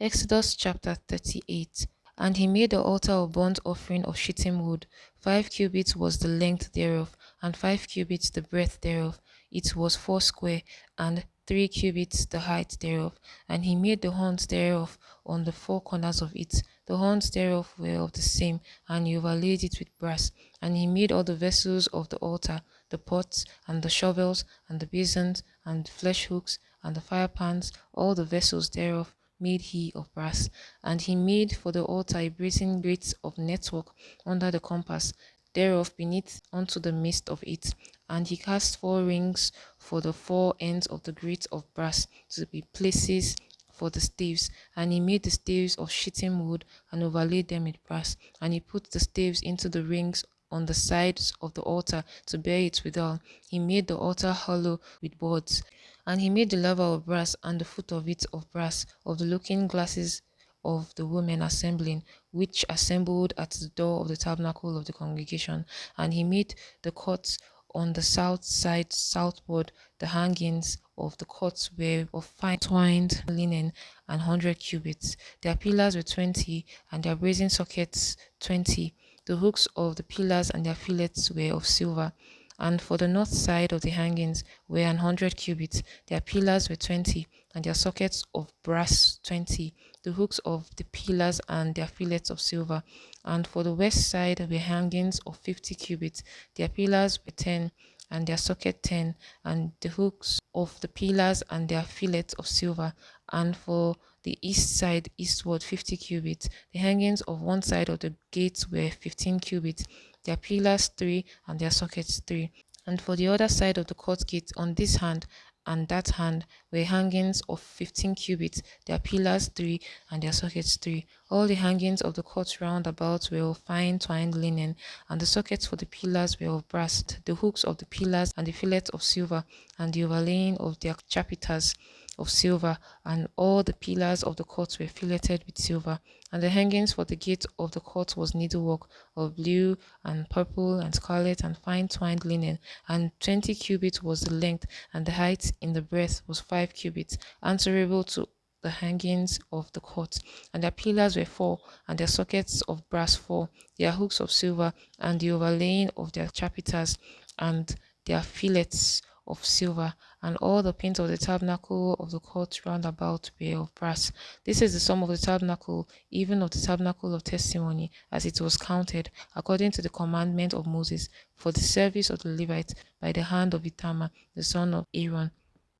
Exodus chapter 38. And he made the altar of burnt offering of shittim wood. 5 cubits was the length thereof, and 5 cubits the breadth thereof. It was foursquare, and 3 cubits the height thereof. And he made the horns thereof on the four corners of it. The horns thereof were of the same, and he overlaid it with brass. And he made all the vessels of the altar, the pots, and the shovels, and the basins, and the flesh hooks, and the firepans, all the vessels thereof made he of brass. And he made for the altar a brazen grate of network under the compass thereof beneath unto the midst of it. And he cast 4 rings for the 4 ends of the grate of brass to be places for the staves. And he made the staves of shittim wood and overlaid them with brass. And he put the staves into the rings on the sides of the altar to bear it withal. He made the altar hollow with boards. And he made the laver of brass, and the foot of it of brass, of the looking glasses of the women assembling, which assembled at the door of the tabernacle of the congregation. And he made the courts on the south side southward. The hangings of the courts were of fine twined linen, 100 cubits. Their pillars were 20, and their brazen sockets 20. The hooks of the pillars and their fillets were of silver. And for the north side of the hangings were 100 cubits. Their pillars were 20, and their sockets of brass 20. The hooks of the pillars and their fillets of silver. And for the west side were hangings of 50 cubits. Their pillars were 10, and their socket 10, and the hooks of the pillars and their fillets of silver. And for the east side eastward 50 cubits. The hangings of one side of the gates were 15 cubits. Their pillars 3, and their sockets 3. And for the other side of the court gate on this hand and that hand were hangings of 15 cubits, their pillars 3, and their sockets 3. All the hangings of the court round about were of fine twined linen, and the sockets for the pillars were of brass, the hooks of the pillars and the fillets of silver, and the overlaying of their chapiters of silver, and all the pillars of the court were filleted with silver. And the hangings for the gate of the court was needlework of blue and purple and scarlet and fine twined linen, and 20 cubits was the length, and the height in the breadth was 5 cubits, answerable to the hangings of the court. And their pillars were 4, and their sockets of brass 4, their hooks of silver, and the overlaying of their chapiters, and their fillets of silver. And all the pins of the tabernacle of the court round about were of brass. This is the sum of the tabernacle, even of the tabernacle of testimony, as it was counted, according to the commandment of Moses, for the service of the Levites, by the hand of Ithamar, the son of Aaron,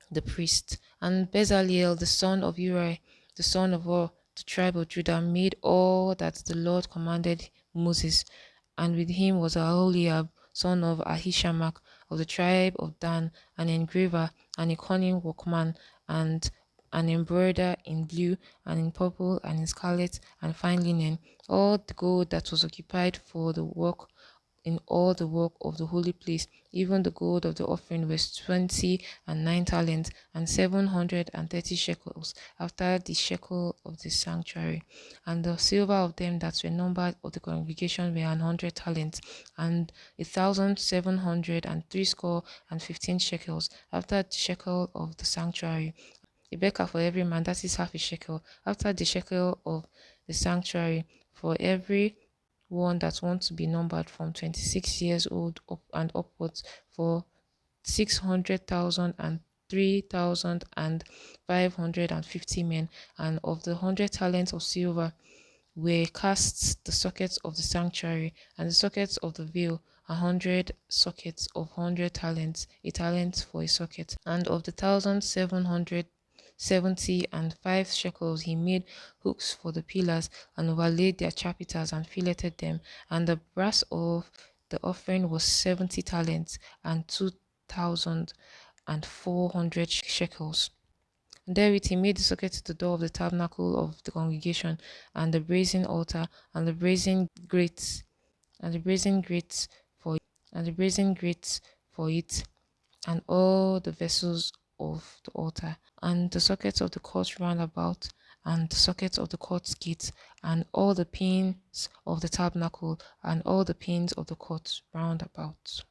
the priest. And Bezaleel, the son of Uri, the son of Hur, the tribe of Judah, made all that the Lord commanded Moses. And with him was Aholiab, son of Ahishamach, of the tribe of Dan, an engraver, and a cunning workman, and an embroiderer in blue, and in purple, and in scarlet, and fine linen. All the gold that was occupied for the work in all the work of the holy place, even the gold of the offering was 29 talents, and 730 shekels, after the shekel of the sanctuary. And the silver of them that were numbered of the congregation were 100 talents, and 1,760 shekels, after the shekel of the sanctuary. A becker for every man, that is half a shekel, after the shekel of the sanctuary, for every one that wants to be numbered from 26 years old up and upwards, for 600,000 and 3,550 men. And of the 100 talents of silver were cast the sockets of the sanctuary, and the sockets of the veil, 100 sockets of 100 talents, a talent for a socket. And of the 1,775 shekels he made hooks for the pillars, and overlaid their chapiters, and filleted them. And the brass of the offering was 70 talents, and 2,400 shekels. And therewith he made the socket to the door of the tabernacle of the congregation, and the brazen altar, and the brazen grates, and the brazen grates for it, and all the vessels of the altar, and the sockets of the court round about, and the sockets of the court gates, and all the pins of the tabernacle, and all the pins of the court round about.